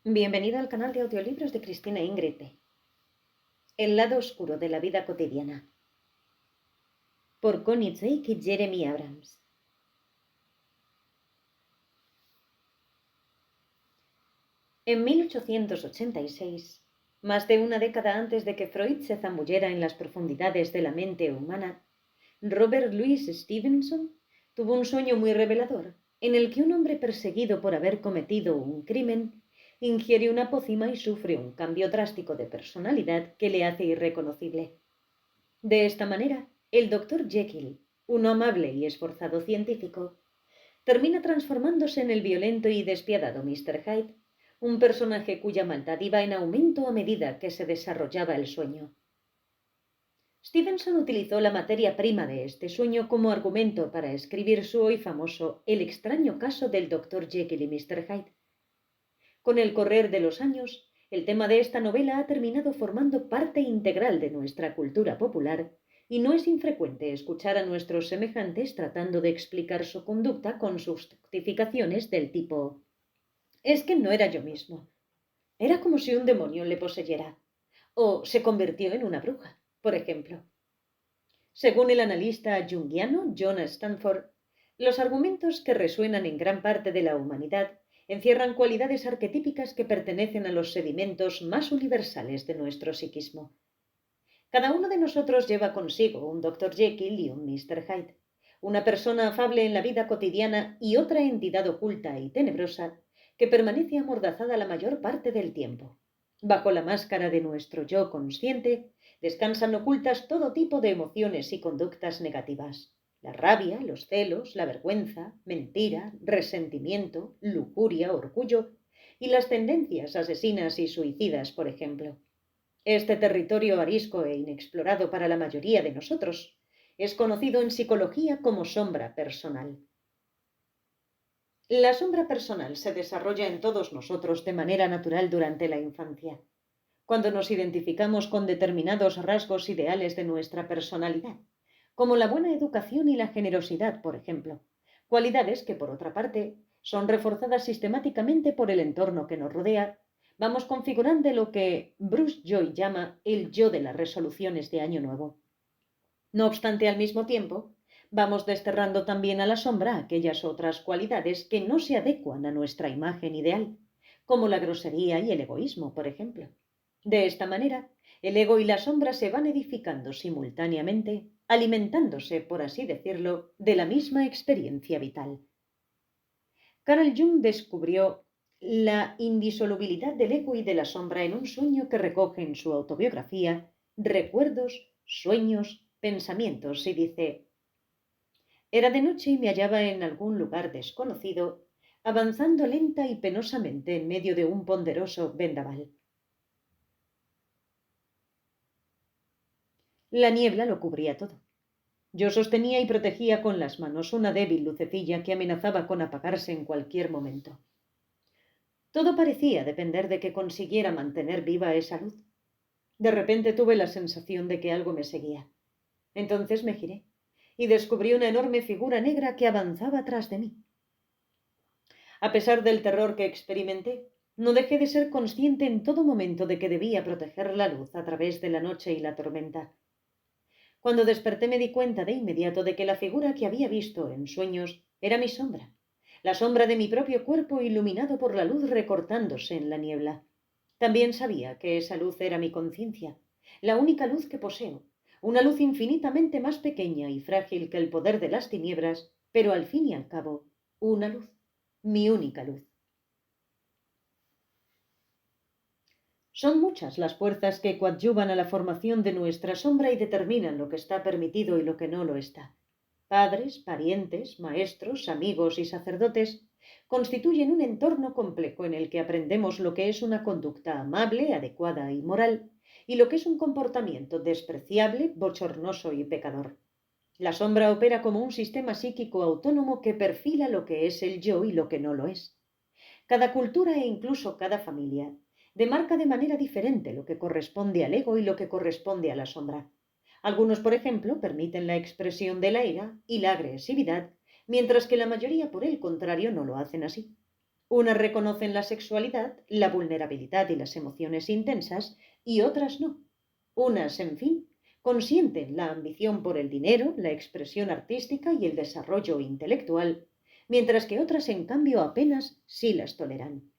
Bienvenido al canal de audiolibros de Cristina Ingrid. El lado oscuro de la vida cotidiana. Por Connie Drake y Jeremy Abrams. En 1886, más de una década antes de que Freud se zambullera en las profundidades de la mente humana, Robert Louis Stevenson tuvo un sueño muy revelador, en el que un hombre perseguido por haber cometido un crimen ingiere una pócima y sufre un cambio drástico de personalidad que le hace irreconocible. De esta manera, el Dr. Jekyll, un amable y esforzado científico, termina transformándose en el violento y despiadado Mr. Hyde, un personaje cuya maldad iba en aumento a medida que se desarrollaba el sueño. Stevenson utilizó la materia prima de este sueño como argumento para escribir su hoy famoso El extraño caso del Dr. Jekyll y Mr. Hyde. Con el correr de los años, el tema de esta novela ha terminado formando parte integral de nuestra cultura popular, y no es infrecuente escuchar a nuestros semejantes tratando de explicar su conducta con justificaciones del tipo: es que no era yo mismo, era como si un demonio le poseyera, o se convirtió en una bruja, por ejemplo. Según el analista junguiano John Stanford, los argumentos que resuenan en gran parte de la humanidad encierran cualidades arquetípicas que pertenecen a los sedimentos más universales de nuestro psiquismo. Cada uno de nosotros lleva consigo un Dr. Jekyll y un Mr. Hyde, una persona afable en la vida cotidiana y otra entidad oculta y tenebrosa que permanece amordazada la mayor parte del tiempo. Bajo la máscara de nuestro yo consciente descansan ocultas todo tipo de emociones y conductas negativas: la rabia, los celos, la vergüenza, mentira, resentimiento, lujuria, orgullo y las tendencias asesinas y suicidas, por ejemplo. Este territorio arisco e inexplorado para la mayoría de nosotros es conocido en psicología como sombra personal. La sombra personal se desarrolla en todos nosotros de manera natural durante la infancia, cuando nos identificamos con determinados rasgos ideales de nuestra personalidad, como la buena educación y la generosidad, por ejemplo, cualidades que, por otra parte, son reforzadas sistemáticamente por el entorno que nos rodea. Vamos configurando lo que Bruce Joy llama el yo de las resoluciones de Año Nuevo. No obstante, al mismo tiempo, vamos desterrando también a la sombra aquellas otras cualidades que no se adecuan a nuestra imagen ideal, como la grosería y el egoísmo, por ejemplo. De esta manera, el ego y la sombra se van edificando simultáneamente, alimentándose, por así decirlo, de la misma experiencia vital. Carl Jung descubrió la indisolubilidad del ego y de la sombra en un sueño que recoge en su autobiografía Recuerdos, sueños, pensamientos, y dice: era de noche y me hallaba en algún lugar desconocido, avanzando lenta y penosamente en medio de un ponderoso vendaval. La niebla lo cubría todo. Yo sostenía y protegía con las manos una débil lucecilla que amenazaba con apagarse en cualquier momento. Todo parecía depender de que consiguiera mantener viva esa luz. De repente tuve la sensación de que algo me seguía. Entonces me giré y descubrí una enorme figura negra que avanzaba tras de mí. A pesar del terror que experimenté, no dejé de ser consciente en todo momento de que debía proteger la luz a través de la noche y la tormenta. Cuando desperté me di cuenta de inmediato de que la figura que había visto en sueños era mi sombra, la sombra de mi propio cuerpo iluminado por la luz recortándose en la niebla. También sabía que esa luz era mi conciencia, la única luz que poseo, una luz infinitamente más pequeña y frágil que el poder de las tinieblas, pero al fin y al cabo, una luz, mi única luz. Son muchas las fuerzas que coadyuvan a la formación de nuestra sombra y determinan lo que está permitido y lo que no lo está. Padres, parientes, maestros, amigos y sacerdotes constituyen un entorno complejo en el que aprendemos lo que es una conducta amable, adecuada y moral, y lo que es un comportamiento despreciable, bochornoso y pecador. La sombra opera como un sistema psíquico autónomo que perfila lo que es el yo y lo que no lo es. Cada cultura e incluso cada familia demarca de manera diferente lo que corresponde al ego y lo que corresponde a la sombra. Algunos, por ejemplo, permiten la expresión de la ira y la agresividad, mientras que la mayoría, por el contrario, no lo hacen así. Unas reconocen la sexualidad, la vulnerabilidad y las emociones intensas, y otras no. Unas, en fin, consienten la ambición por el dinero, la expresión artística y el desarrollo intelectual, mientras que otras, en cambio, apenas sí las toleran.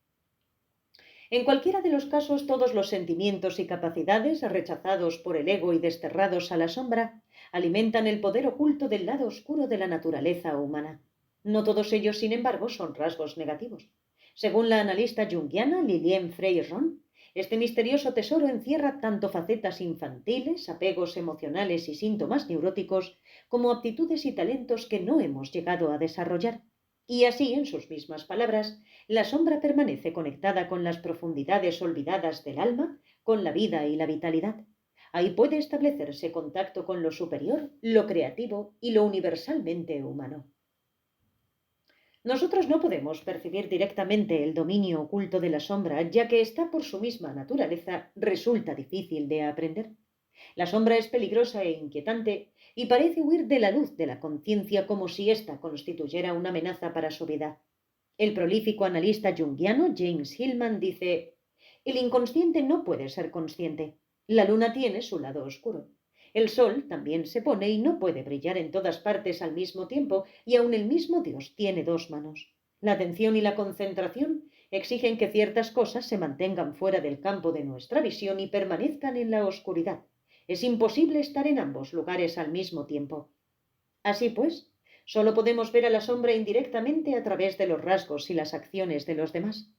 En cualquiera de los casos, todos los sentimientos y capacidades, rechazados por el ego y desterrados a la sombra, alimentan el poder oculto del lado oscuro de la naturaleza humana. No todos ellos, sin embargo, son rasgos negativos. Según la analista junguiana Liliane Frey-Ron, este misterioso tesoro encierra tanto facetas infantiles, apegos emocionales y síntomas neuróticos, como aptitudes y talentos que no hemos llegado a desarrollar. Y así, en sus mismas palabras, la sombra permanece conectada con las profundidades olvidadas del alma, con la vida y la vitalidad. Ahí puede establecerse contacto con lo superior, lo creativo y lo universalmente humano. Nosotros no podemos percibir directamente el dominio oculto de la sombra, ya que esta por su misma naturaleza resulta difícil de aprender. La sombra es peligrosa e inquietante y parece huir de la luz de la conciencia como si ésta constituyera una amenaza para su vida. El prolífico analista junguiano James Hillman dice: el inconsciente no puede ser consciente. La luna tiene su lado oscuro. El sol también se pone y no puede brillar en todas partes al mismo tiempo, y aun el mismo Dios tiene dos manos. La atención y la concentración exigen que ciertas cosas se mantengan fuera del campo de nuestra visión y permanezcan en la oscuridad. Es imposible estar en ambos lugares al mismo tiempo. Así pues, solo podemos ver a la sombra indirectamente a través de los rasgos y las acciones de los demás.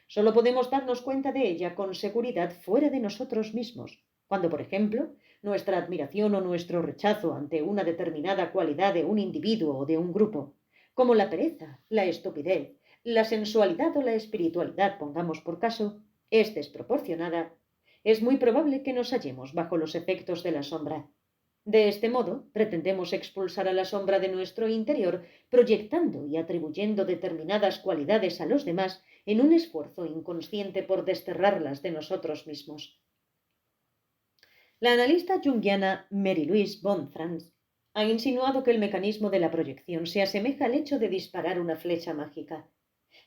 Solo podemos darnos cuenta de ella con seguridad fuera de nosotros mismos, cuando, por ejemplo, nuestra admiración o nuestro rechazo ante una determinada cualidad de un individuo o de un grupo, como la pereza, la estupidez, la sensualidad o la espiritualidad, pongamos por caso, es desproporcionada, es muy probable que nos hallemos bajo los efectos de la sombra. De este modo, pretendemos expulsar a la sombra de nuestro interior, proyectando y atribuyendo determinadas cualidades a los demás en un esfuerzo inconsciente por desterrarlas de nosotros mismos. La analista junguiana Mary Louise Bonfrance ha insinuado que el mecanismo de la proyección se asemeja al hecho de disparar una flecha mágica.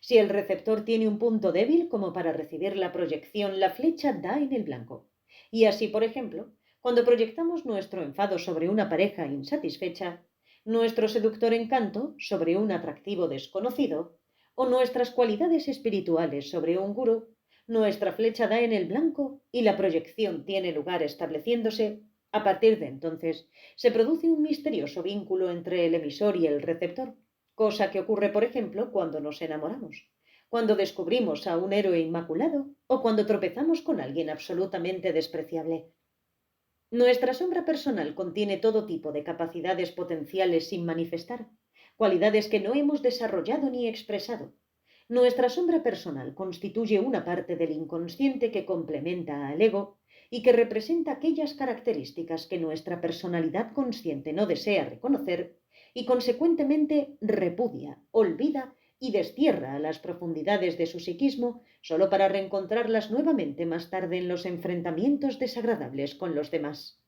Si el receptor tiene un punto débil como para recibir la proyección, la flecha da en el blanco. Y así, por ejemplo, cuando proyectamos nuestro enfado sobre una pareja insatisfecha, nuestro seductor encanto sobre un atractivo desconocido, o nuestras cualidades espirituales sobre un gurú, nuestra flecha da en el blanco y la proyección tiene lugar estableciéndose. A partir de entonces, se produce un misterioso vínculo entre el emisor y el receptor, cosa que ocurre, por ejemplo, cuando nos enamoramos, cuando descubrimos a un héroe inmaculado o cuando tropezamos con alguien absolutamente despreciable. Nuestra sombra personal contiene todo tipo de capacidades potenciales sin manifestar, cualidades que no hemos desarrollado ni expresado. Nuestra sombra personal constituye una parte del inconsciente que complementa al ego y que representa aquellas características que nuestra personalidad consciente no desea reconocer y consecuentemente repudia, olvida y destierra a las profundidades de su psiquismo solo para reencontrarlas nuevamente más tarde en los enfrentamientos desagradables con los demás.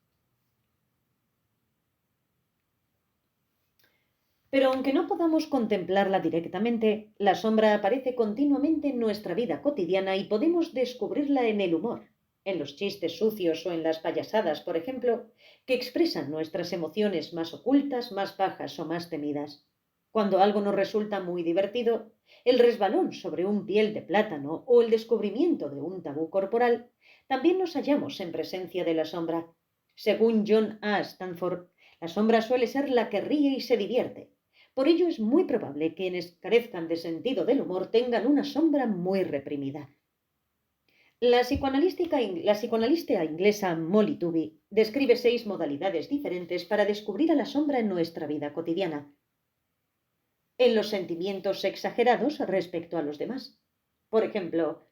Pero aunque no podamos contemplarla directamente, la sombra aparece continuamente en nuestra vida cotidiana y podemos descubrirla en el humor, en los chistes sucios o en las payasadas, por ejemplo, que expresan nuestras emociones más ocultas, más bajas o más temidas. Cuando algo nos resulta muy divertido, el resbalón sobre un piel de plátano o el descubrimiento de un tabú corporal, también nos hallamos en presencia de la sombra. Según John A. Stanford, la sombra suele ser la que ríe y se divierte. Por ello es muy probable que quienes carezcan de sentido del humor tengan una sombra muy reprimida. La psicoanalista inglesa Molly Tooby describe 6 modalidades diferentes para descubrir a la sombra en nuestra vida cotidiana. En los sentimientos exagerados respecto a los demás. Por ejemplo,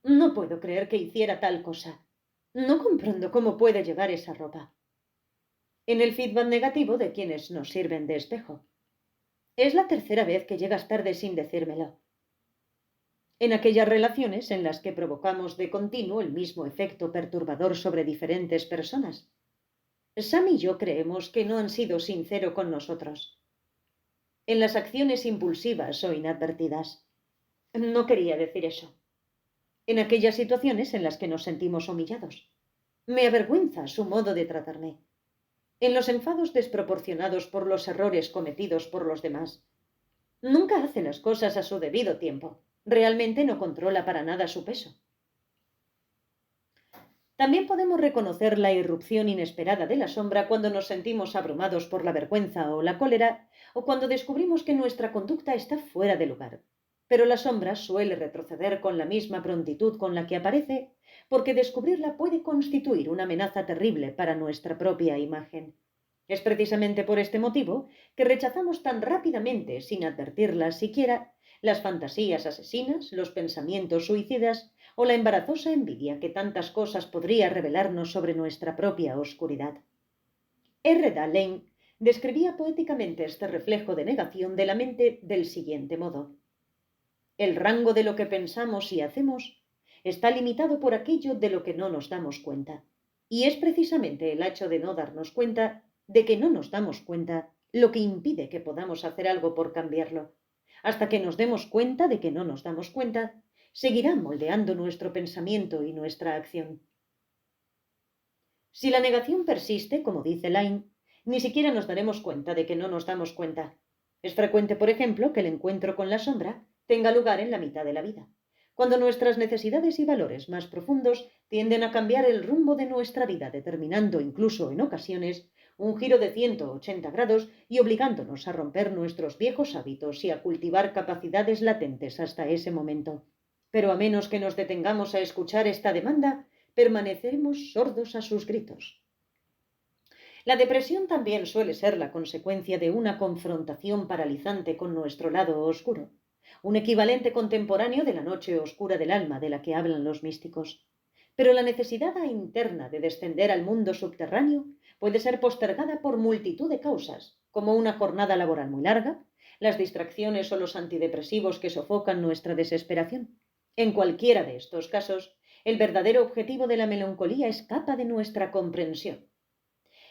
no puedo creer que hiciera tal cosa. No comprendo cómo puede llevar esa ropa. En el feedback negativo de quienes nos sirven de espejo. Es la tercera vez que llegas tarde sin decírmelo. En aquellas relaciones en las que provocamos de continuo el mismo efecto perturbador sobre diferentes personas. Sam y yo creemos que no han sido sinceros con nosotros. En las acciones impulsivas o inadvertidas. No quería decir eso. En aquellas situaciones en las que nos sentimos humillados. Me avergüenza su modo de tratarme. En los enfados desproporcionados por los errores cometidos por los demás. Nunca hace las cosas a su debido tiempo. Realmente no controla para nada su peso. También podemos reconocer la irrupción inesperada de la sombra cuando nos sentimos abrumados por la vergüenza o la cólera, o cuando descubrimos que nuestra conducta está fuera de lugar. Pero la sombra suele retroceder con la misma prontitud con la que aparece, porque descubrirla puede constituir una amenaza terrible para nuestra propia imagen. Es precisamente por este motivo que rechazamos tan rápidamente, sin advertirlas siquiera, las fantasías asesinas, los pensamientos suicidas o la embarazosa envidia que tantas cosas podría revelarnos sobre nuestra propia oscuridad. R. Lane describía poéticamente este reflejo de negación de la mente del siguiente modo. El rango de lo que pensamos y hacemos está limitado por aquello de lo que no nos damos cuenta. Y es precisamente el hecho de no darnos cuenta, de que no nos damos cuenta, lo que impide que podamos hacer algo por cambiarlo. Hasta que nos demos cuenta de que no nos damos cuenta, seguirá moldeando nuestro pensamiento y nuestra acción. Si la negación persiste, como dice Lane, ni siquiera nos daremos cuenta de que no nos damos cuenta. Es frecuente, por ejemplo, que el encuentro con la sombra tenga lugar en la mitad de la vida, cuando nuestras necesidades y valores más profundos tienden a cambiar el rumbo de nuestra vida, determinando incluso en ocasiones un giro de 180 grados y obligándonos a romper nuestros viejos hábitos y a cultivar capacidades latentes hasta ese momento. Pero a menos que nos detengamos a escuchar esta demanda, permaneceremos sordos a sus gritos. La depresión también suele ser la consecuencia de una confrontación paralizante con nuestro lado oscuro, un equivalente contemporáneo de la noche oscura del alma de la que hablan los místicos. Pero la necesidad interna de descender al mundo subterráneo puede ser postergada por multitud de causas, como una jornada laboral muy larga, las distracciones o los antidepresivos que sofocan nuestra desesperación. En cualquiera de estos casos, el verdadero objetivo de la melancolía escapa de nuestra comprensión.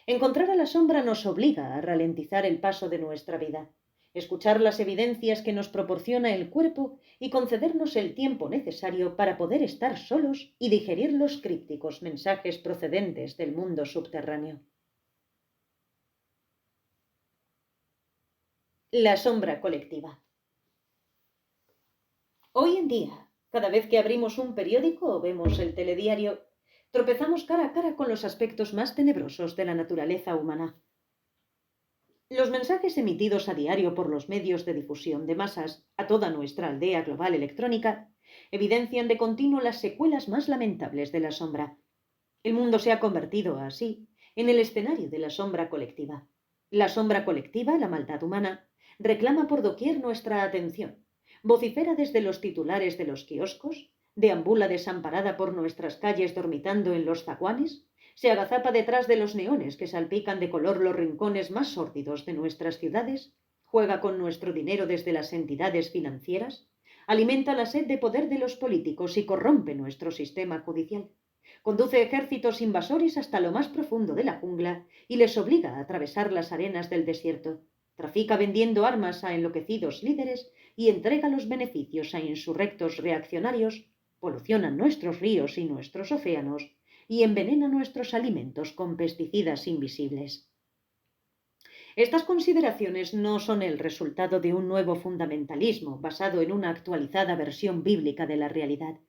Encontrar a la sombra nos obliga a ralentizar el paso de nuestra vida, escuchar las evidencias que nos proporciona el cuerpo y concedernos el tiempo necesario para poder estar solos y digerir los crípticos mensajes procedentes del mundo subterráneo. La sombra colectiva. Hoy en día, cada vez que abrimos un periódico o vemos el telediario, tropezamos cara a cara con los aspectos más tenebrosos de la naturaleza humana. Los mensajes emitidos a diario por los medios de difusión de masas a toda nuestra aldea global electrónica evidencian de continuo las secuelas más lamentables de la sombra. El mundo se ha convertido, así, en el escenario de la sombra colectiva. La sombra colectiva, la maldad humana, reclama por doquier nuestra atención, vocifera desde los titulares de los kioscos, deambula desamparada por nuestras calles dormitando en los zaguanes, se agazapa detrás de los neones que salpican de color los rincones más sórdidos de nuestras ciudades, juega con nuestro dinero desde las entidades financieras, alimenta la sed de poder de los políticos y corrompe nuestro sistema judicial. Conduce ejércitos invasores hasta lo más profundo de la jungla y les obliga a atravesar las arenas del desierto. Trafica vendiendo armas a enloquecidos líderes y entrega los beneficios a insurrectos reaccionarios, poluciona nuestros ríos y nuestros océanos y envenena nuestros alimentos con pesticidas invisibles. Estas consideraciones no son el resultado de un nuevo fundamentalismo basado en una actualizada versión bíblica de la realidad.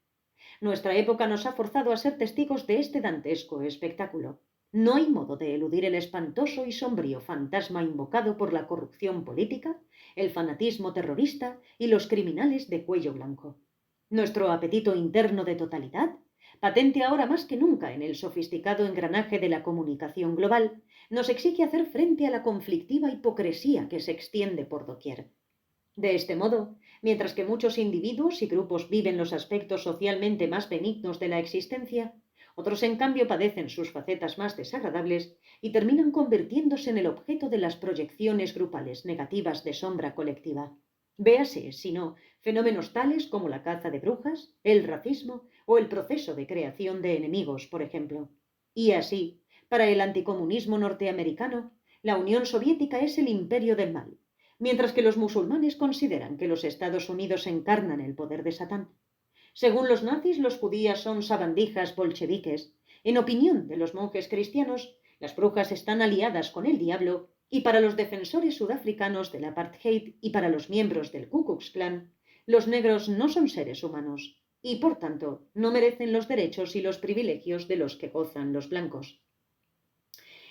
Nuestra época nos ha forzado a ser testigos de este dantesco espectáculo. No hay modo de eludir el espantoso y sombrío fantasma invocado por la corrupción política, el fanatismo terrorista y los criminales de cuello blanco. Nuestro apetito interno de totalidad, patente ahora más que nunca en el sofisticado engranaje de la comunicación global, nos exige hacer frente a la conflictiva hipocresía que se extiende por doquier. De este modo, mientras que muchos individuos y grupos viven los aspectos socialmente más benignos de la existencia, otros en cambio padecen sus facetas más desagradables y terminan convirtiéndose en el objeto de las proyecciones grupales negativas de sombra colectiva. Véase, si no, fenómenos tales como la caza de brujas, el racismo o el proceso de creación de enemigos, por ejemplo. Y así, para el anticomunismo norteamericano, la Unión Soviética es el imperio del mal, mientras que los musulmanes consideran que los Estados Unidos encarnan el poder de Satán. Según los nazis, los judíos son sabandijas bolcheviques. En opinión de los monjes cristianos, las brujas están aliadas con el diablo, y para los defensores sudafricanos del apartheid y para los miembros del Ku Klux Klan, los negros no son seres humanos y, por tanto, no merecen los derechos y los privilegios de los que gozan los blancos.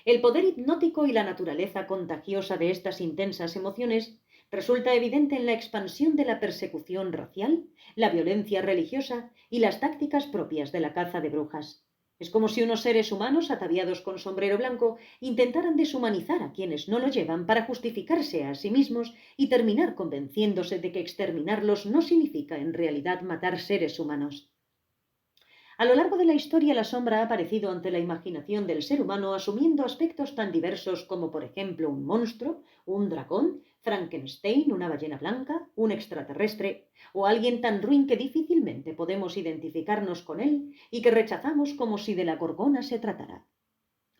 El poder hipnótico y la naturaleza contagiosa de estas intensas emociones resulta evidente en la expansión de la persecución racial, la violencia religiosa y las tácticas propias de la caza de brujas. Es como si unos seres humanos ataviados con sombrero blanco intentaran deshumanizar a quienes no lo llevan para justificarse a sí mismos y terminar convenciéndose de que exterminarlos no significa en realidad matar seres humanos. A lo largo de la historia, la sombra ha aparecido ante la imaginación del ser humano asumiendo aspectos tan diversos como, por ejemplo, un monstruo, un dragón, Frankenstein, una ballena blanca, un extraterrestre, o alguien tan ruin que difícilmente podemos identificarnos con él y que rechazamos como si de la gorgona se tratara.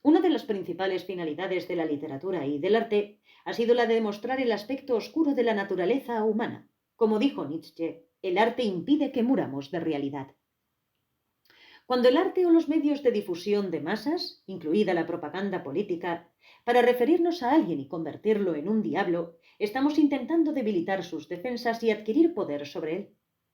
Una de las principales finalidades de la literatura y del arte ha sido la de demostrar el aspecto oscuro de la naturaleza humana. Como dijo Nietzsche, el arte impide que muramos de realidad. Cuando el arte o los medios de difusión de masas, incluida la propaganda política, para referirnos a alguien y convertirlo en un diablo, estamos intentando debilitar sus defensas y adquirir poder sobre él.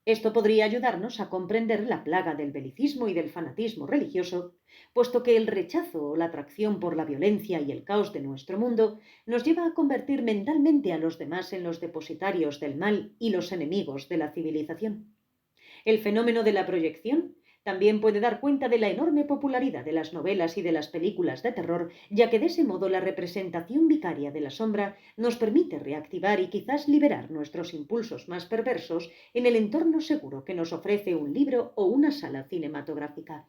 Esto podría ayudarnos a comprender la plaga del belicismo y del fanatismo religioso, puesto que el rechazo o la atracción por la violencia y el caos de nuestro mundo nos lleva a convertir mentalmente a los demás en los depositarios del mal y los enemigos de la civilización. El fenómeno de la proyección también puede dar cuenta de la enorme popularidad de las novelas y de las películas de terror, ya que de ese modo la representación vicaria de la sombra nos permite reactivar y quizás liberar nuestros impulsos más perversos en el entorno seguro que nos ofrece un libro o una sala cinematográfica.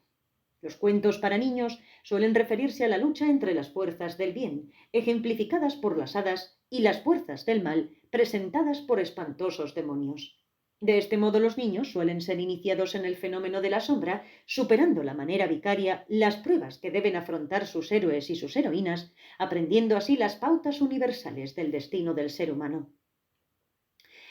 Los cuentos para niños suelen referirse a la lucha entre las fuerzas del bien, ejemplificadas por las hadas, y las fuerzas del mal, presentadas por espantosos demonios. De este modo los niños suelen ser iniciados en el fenómeno de la sombra, superando la manera vicaria las pruebas que deben afrontar sus héroes y sus heroínas, aprendiendo así las pautas universales del destino del ser humano.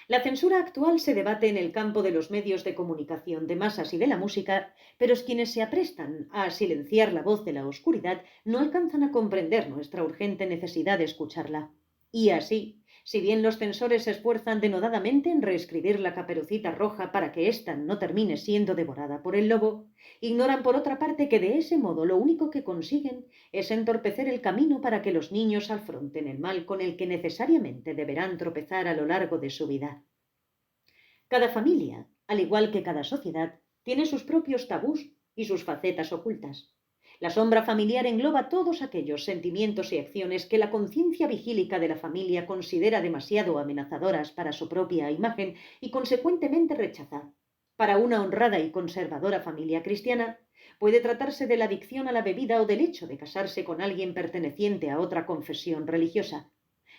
La censura actual se debate en el campo de los medios de comunicación de masas y de la música, pero quienes se aprestan a silenciar la voz de la oscuridad no alcanzan a comprender nuestra urgente necesidad de escucharla. Y así, si bien los censores se esfuerzan denodadamente en reescribir la Caperucita Roja para que ésta no termine siendo devorada por el lobo, ignoran por otra parte que de ese modo lo único que consiguen es entorpecer el camino para que los niños afronten el mal con el que necesariamente deberán tropezar a lo largo de su vida. Cada familia, al igual que cada sociedad, tiene sus propios tabús y sus facetas ocultas. La sombra familiar engloba todos aquellos sentimientos y acciones que la conciencia vigílica de la familia considera demasiado amenazadoras para su propia imagen y consecuentemente rechaza. Para una honrada y conservadora familia cristiana, puede tratarse de la adicción a la bebida o del hecho de casarse con alguien perteneciente a otra confesión religiosa.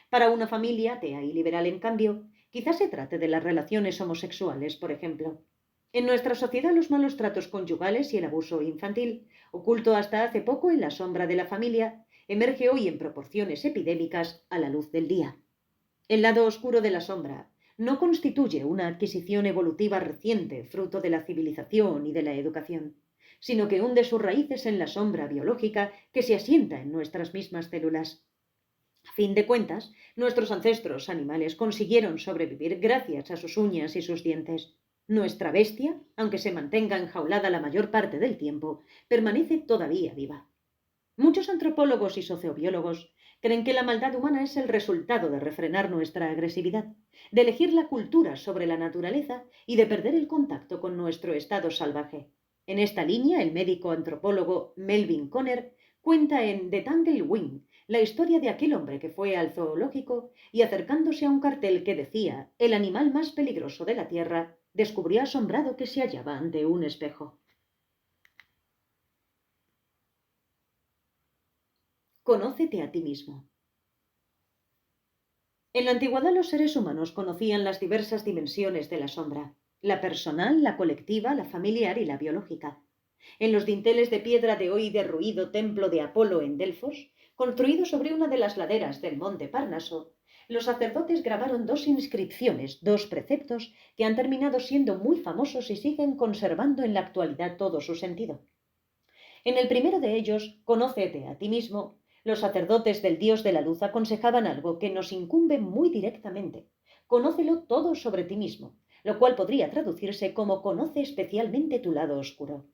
Para una familia atea y liberal, en cambio, quizás se trate de las relaciones homosexuales, por ejemplo. En nuestra sociedad los malos tratos conyugales y el abuso infantil, oculto hasta hace poco en la sombra de la familia, emerge hoy en proporciones epidémicas a la luz del día. El lado oscuro de la sombra no constituye una adquisición evolutiva reciente, fruto de la civilización y de la educación, sino que hunde sus raíces en la sombra biológica que se asienta en nuestras mismas células. A fin de cuentas, nuestros ancestros animales consiguieron sobrevivir gracias a sus uñas y sus dientes. Nuestra bestia, aunque se mantenga enjaulada la mayor parte del tiempo, permanece todavía viva. Muchos antropólogos y sociobiólogos creen que la maldad humana es el resultado de refrenar nuestra agresividad, de elegir la cultura sobre la naturaleza y de perder el contacto con nuestro estado salvaje. En esta línea, el médico antropólogo Melvin Conner cuenta en The Tangle Wing la historia de aquel hombre que fue al zoológico y, acercándose a un cartel que decía «El animal más peligroso de la Tierra», descubrió asombrado que se hallaba ante un espejo. Conócete a ti mismo. En la antigüedad los seres humanos conocían las diversas dimensiones de la sombra, la personal, la colectiva, la familiar y la biológica. En los dinteles de piedra de hoy derruido templo de Apolo en Delfos, construido sobre una de las laderas del monte Parnaso, los sacerdotes grabaron dos inscripciones, dos preceptos, que han terminado siendo muy famosos y siguen conservando en la actualidad todo su sentido. En el primero de ellos, conócete a ti mismo, los sacerdotes del Dios de la luz aconsejaban algo que nos incumbe muy directamente. Conócelo todo sobre ti mismo, lo cual podría traducirse como conoce especialmente tu lado oscuro.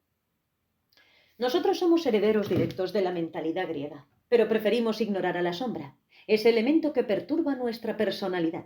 Nosotros somos herederos directos de la mentalidad griega, pero preferimos ignorar a la sombra, ese elemento que perturba nuestra personalidad.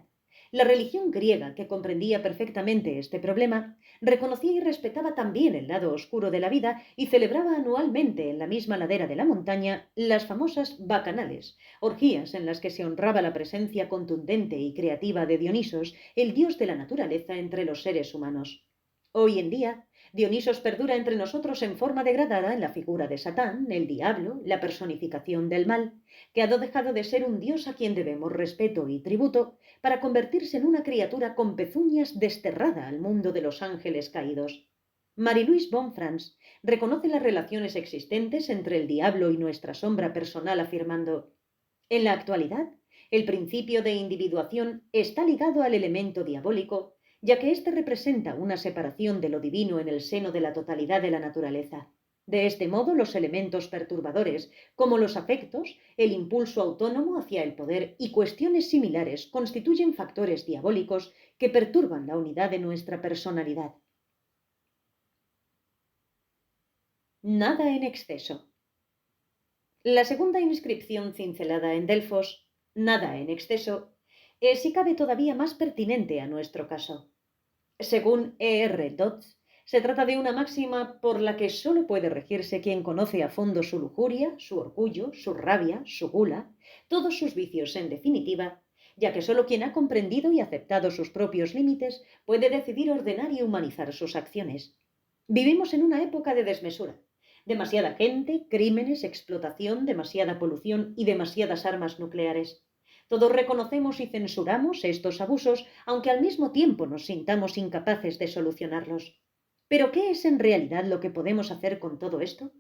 La religión griega, que comprendía perfectamente este problema, reconocía y respetaba también el lado oscuro de la vida y celebraba anualmente en la misma ladera de la montaña las famosas bacanales, orgías en las que se honraba la presencia contundente y creativa de Dionisos, el dios de la naturaleza entre los seres humanos. Hoy en día, Dionisos perdura entre nosotros en forma degradada en la figura de Satán, el diablo, la personificación del mal, que ha dejado de ser un dios a quien debemos respeto y tributo para convertirse en una criatura con pezuñas desterrada al mundo de los ángeles caídos. Marie-Louise Bonfrance reconoce las relaciones existentes entre el diablo y nuestra sombra personal afirmando: en la actualidad, el principio de individuación está ligado al elemento diabólico, ya que éste representa una separación de lo divino en el seno de la totalidad de la naturaleza. De este modo, los elementos perturbadores, como los afectos, el impulso autónomo hacia el poder y cuestiones similares, constituyen factores diabólicos que perturban la unidad de nuestra personalidad. Nada en exceso. La segunda inscripción cincelada en Delfos, nada en exceso, es si cabe todavía más pertinente a nuestro caso. Según E.R. Dodds, se trata de una máxima por la que solo puede regirse quien conoce a fondo su lujuria, su orgullo, su rabia, su gula, todos sus vicios en definitiva, ya que solo quien ha comprendido y aceptado sus propios límites puede decidir ordenar y humanizar sus acciones. Vivimos en una época de desmesura. Demasiada gente, crímenes, explotación, demasiada polución y demasiadas armas nucleares. Todos reconocemos y censuramos estos abusos, aunque al mismo tiempo nos sintamos incapaces de solucionarlos. ¿Pero qué es en realidad lo que podemos hacer con todo esto?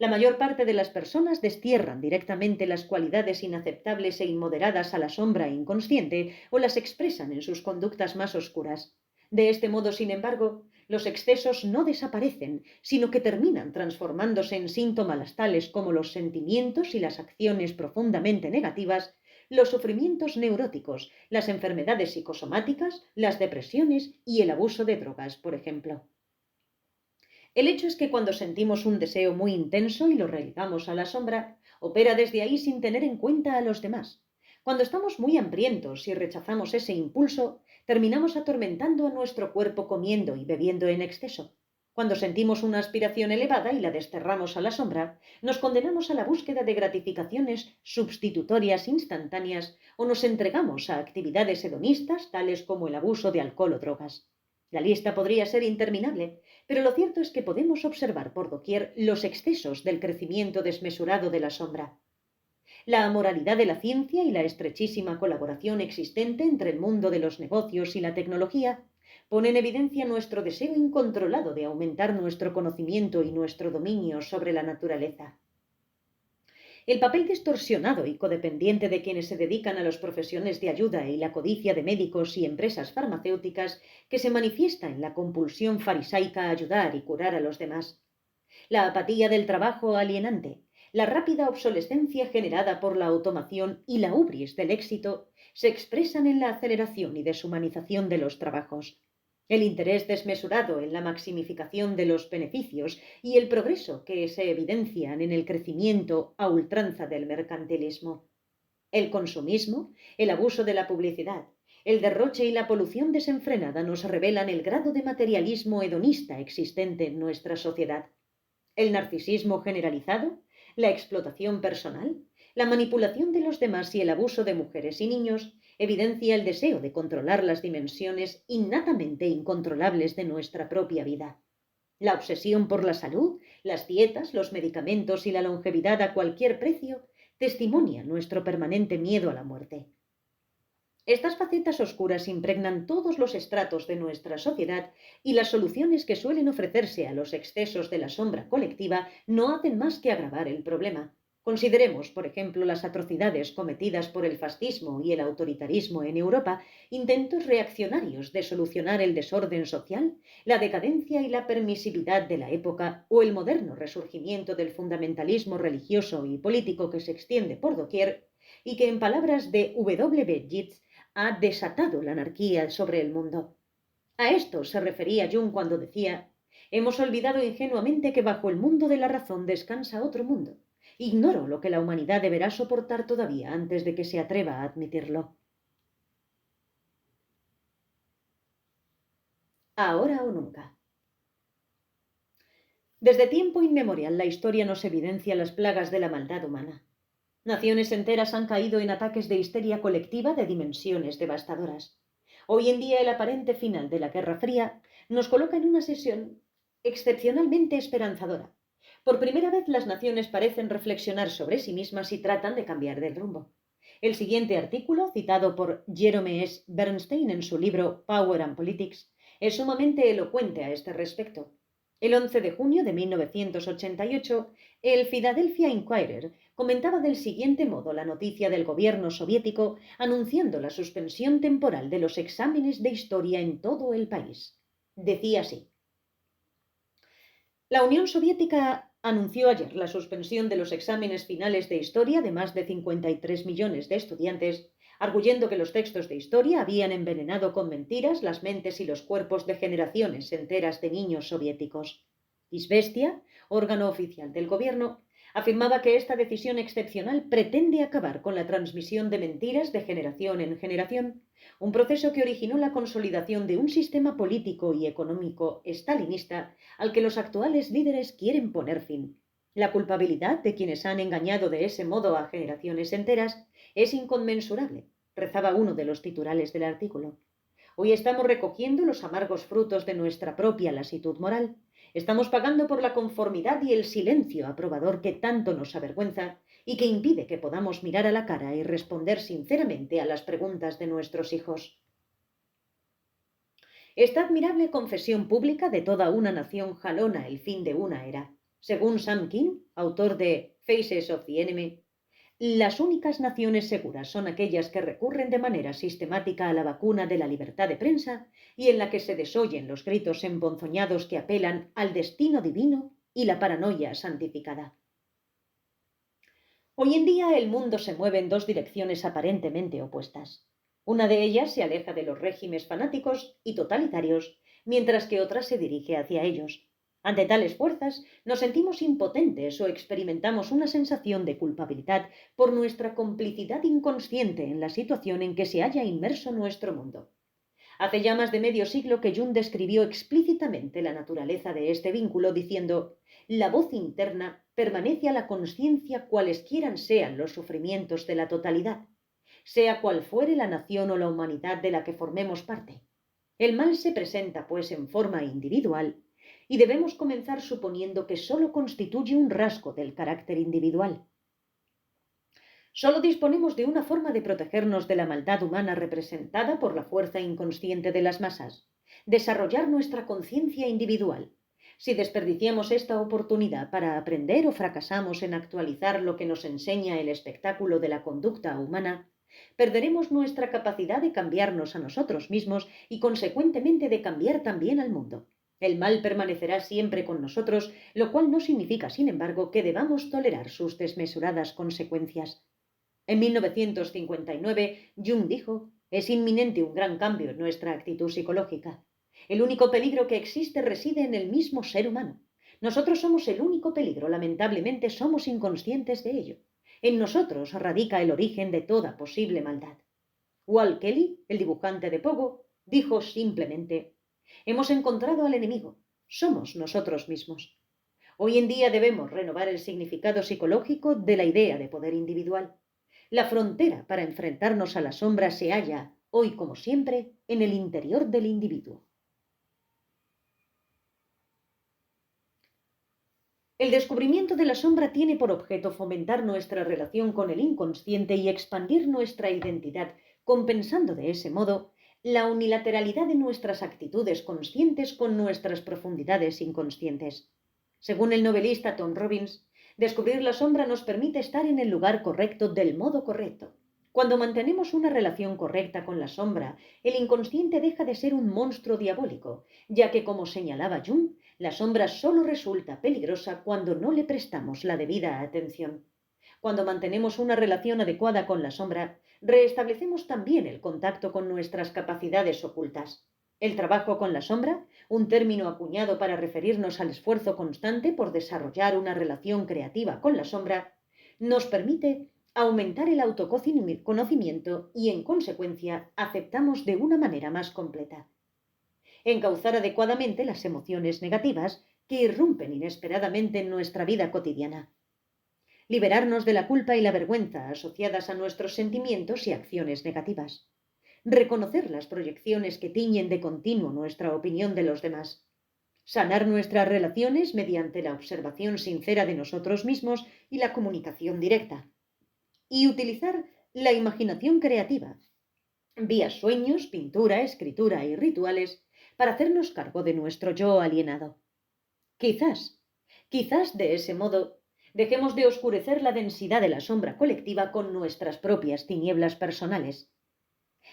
La mayor parte de las personas destierran directamente las cualidades inaceptables e inmoderadas a la sombra inconsciente o las expresan en sus conductas más oscuras. De este modo, sin embargo, los excesos no desaparecen, sino que terminan transformándose en síntomas tales como los sentimientos y las acciones profundamente negativas, los sufrimientos neuróticos, las enfermedades psicosomáticas, las depresiones y el abuso de drogas, por ejemplo. El hecho es que cuando sentimos un deseo muy intenso y lo relegamos a la sombra, opera desde ahí sin tener en cuenta a los demás. Cuando estamos muy hambrientos y rechazamos ese impulso, terminamos atormentando a nuestro cuerpo comiendo y bebiendo en exceso. Cuando sentimos una aspiración elevada y la desterramos a la sombra, nos condenamos a la búsqueda de gratificaciones sustitutorias instantáneas o nos entregamos a actividades hedonistas tales como el abuso de alcohol o drogas. La lista podría ser interminable, pero lo cierto es que podemos observar por doquier los excesos del crecimiento desmesurado de la sombra. La amoralidad de la ciencia y la estrechísima colaboración existente entre el mundo de los negocios y la tecnología pone en evidencia nuestro deseo incontrolado de aumentar nuestro conocimiento y nuestro dominio sobre la naturaleza. El papel distorsionado y codependiente de quienes se dedican a las profesiones de ayuda y la codicia de médicos y empresas farmacéuticas que se manifiesta en la compulsión farisaica a ayudar y curar a los demás. La apatía del trabajo alienante, la rápida obsolescencia generada por la automación y la hubris del éxito se expresan en la aceleración y deshumanización de los trabajos. El interés desmesurado en la maximificación de los beneficios y el progreso que se evidencian en el crecimiento a ultranza del mercantilismo. El consumismo, el abuso de la publicidad, el derroche y la polución desenfrenada nos revelan el grado de materialismo hedonista existente en nuestra sociedad. El narcisismo generalizado, la explotación personal, la manipulación de los demás y el abuso de mujeres y niños evidencia el deseo de controlar las dimensiones innatamente incontrolables de nuestra propia vida. La obsesión por la salud, las dietas, los medicamentos y la longevidad a cualquier precio testimonia nuestro permanente miedo a la muerte. Estas facetas oscuras impregnan todos los estratos de nuestra sociedad y las soluciones que suelen ofrecerse a los excesos de la sombra colectiva no hacen más que agravar el problema. Consideremos, por ejemplo, las atrocidades cometidas por el fascismo y el autoritarismo en Europa, intentos reaccionarios de solucionar el desorden social, la decadencia y la permisividad de la época o el moderno resurgimiento del fundamentalismo religioso y político que se extiende por doquier y que, en palabras de W. Yeats, ha desatado la anarquía sobre el mundo. A esto se refería Jung cuando decía: hemos olvidado ingenuamente que bajo el mundo de la razón descansa otro mundo. Ignoro lo que la humanidad deberá soportar todavía antes de que se atreva a admitirlo. Ahora o nunca. Desde tiempo inmemorial la historia nos evidencia las plagas de la maldad humana. Naciones enteras han caído en ataques de histeria colectiva de dimensiones devastadoras. Hoy en día el aparente final de la Guerra Fría nos coloca en una sesión excepcionalmente esperanzadora. Por primera vez las naciones parecen reflexionar sobre sí mismas y tratan de cambiar de rumbo. El siguiente artículo, citado por Jerome S. Bernstein en su libro Power and Politics, es sumamente elocuente a este respecto. El 11 de junio de 1988, el Philadelphia Inquirer comentaba del siguiente modo la noticia del gobierno soviético anunciando la suspensión temporal de los exámenes de historia en todo el país. Decía así: la Unión Soviética anunció ayer la suspensión de los exámenes finales de historia de más de 53 millones de estudiantes, arguyendo que los textos de historia habían envenenado con mentiras las mentes y los cuerpos de generaciones enteras de niños soviéticos. Izvestia, órgano oficial del gobierno, afirmaba que esta decisión excepcional pretende acabar con la transmisión de mentiras de generación en generación, un proceso que originó la consolidación de un sistema político y económico estalinista al que los actuales líderes quieren poner fin. La culpabilidad de quienes han engañado de ese modo a generaciones enteras es inconmensurable, rezaba uno de los titulares del artículo. Hoy estamos recogiendo los amargos frutos de nuestra propia lasitud moral. Estamos pagando por la conformidad y el silencio aprobador que tanto nos avergüenza y que impide que podamos mirar a la cara y responder sinceramente a las preguntas de nuestros hijos. Esta admirable confesión pública de toda una nación jalona el fin de una era. Según Sam King, autor de Faces of the Enemy, las únicas naciones seguras son aquellas que recurren de manera sistemática a la vacuna de la libertad de prensa y en la que se desoyen los gritos emponzoñados que apelan al destino divino y la paranoia santificada. Hoy en día el mundo se mueve en dos direcciones aparentemente opuestas. Una de ellas se aleja de los regímenes fanáticos y totalitarios, mientras que otra se dirige hacia ellos. Ante tales fuerzas, nos sentimos impotentes o experimentamos una sensación de culpabilidad por nuestra complicidad inconsciente en la situación en que se halla inmerso nuestro mundo. Hace ya más de medio siglo que Jung describió explícitamente la naturaleza de este vínculo diciendo: la voz interna permanece a la conciencia cualesquieran sean los sufrimientos de la totalidad, sea cual fuere la nación o la humanidad de la que formemos parte. El mal se presenta, pues, en forma individual, y debemos comenzar suponiendo que sólo constituye un rasgo del carácter individual. Solo disponemos de una forma de protegernos de la maldad humana representada por la fuerza inconsciente de las masas: desarrollar nuestra conciencia individual. Si desperdiciamos esta oportunidad para aprender o fracasamos en actualizar lo que nos enseña el espectáculo de la conducta humana, perderemos nuestra capacidad de cambiarnos a nosotros mismos y, consecuentemente, de cambiar también al mundo. El mal permanecerá siempre con nosotros, lo cual no significa, sin embargo, que debamos tolerar sus desmesuradas consecuencias. En 1959, Jung dijo: es inminente un gran cambio en nuestra actitud psicológica. El único peligro que existe reside en el mismo ser humano. Nosotros somos el único peligro, lamentablemente somos inconscientes de ello. En nosotros radica el origen de toda posible maldad. Walt Kelly, el dibujante de Pogo, dijo simplemente: hemos encontrado al enemigo, somos nosotros mismos. Hoy en día debemos renovar el significado psicológico de la idea de poder individual. La frontera para enfrentarnos a la sombra se halla, hoy como siempre, en el interior del individuo. El descubrimiento de la sombra tiene por objeto fomentar nuestra relación con el inconsciente y expandir nuestra identidad, compensando de ese modo la unilateralidad de nuestras actitudes conscientes con nuestras profundidades inconscientes. Según el novelista Tom Robbins, Descubrir la sombra nos permite estar en el lugar correcto del modo correcto. Cuando mantenemos una relación correcta con la sombra, el inconsciente deja de ser un monstruo diabólico, ya que, como señalaba Jung, la sombra solo resulta peligrosa cuando no le prestamos la debida atención. Cuando mantenemos una relación adecuada con la sombra, restablecemos también el contacto con nuestras capacidades ocultas. El trabajo con la sombra, un término acuñado para referirnos al esfuerzo constante por desarrollar una relación creativa con la sombra, nos permite aumentar el autoconocimiento y, en consecuencia, aceptamos de una manera más completa. Encauzar adecuadamente las emociones negativas que irrumpen inesperadamente en nuestra vida cotidiana. Liberarnos de la culpa y la vergüenza asociadas a nuestros sentimientos y acciones negativas. Reconocer las proyecciones que tiñen de continuo nuestra opinión de los demás. Sanar nuestras relaciones mediante la observación sincera de nosotros mismos y la comunicación directa. Y utilizar la imaginación creativa, vía sueños, pintura, escritura y rituales, para hacernos cargo de nuestro yo alienado. Quizás de ese modo dejemos de oscurecer la densidad de la sombra colectiva con nuestras propias tinieblas personales.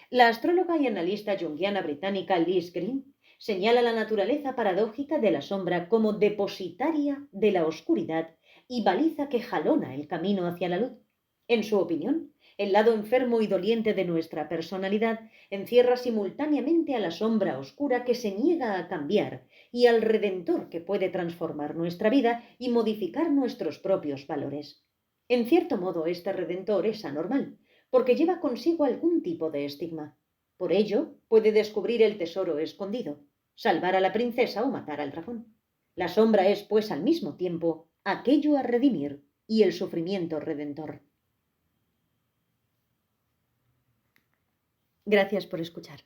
La astróloga y analista junguiana británica Liz Green señala la naturaleza paradójica de la sombra como depositaria de la oscuridad y baliza que jalona el camino hacia la luz. En su opinión, el lado enfermo y doliente de nuestra personalidad encierra simultáneamente a la sombra oscura que se niega a cambiar y al redentor que puede transformar nuestra vida y modificar nuestros propios valores. En cierto modo, este redentor es anormal, porque lleva consigo algún tipo de estigma. Por ello, puede descubrir el tesoro escondido, salvar a la princesa o matar al dragón. La sombra es, pues, al mismo tiempo, aquello a redimir y el sufrimiento redentor. Gracias por escuchar.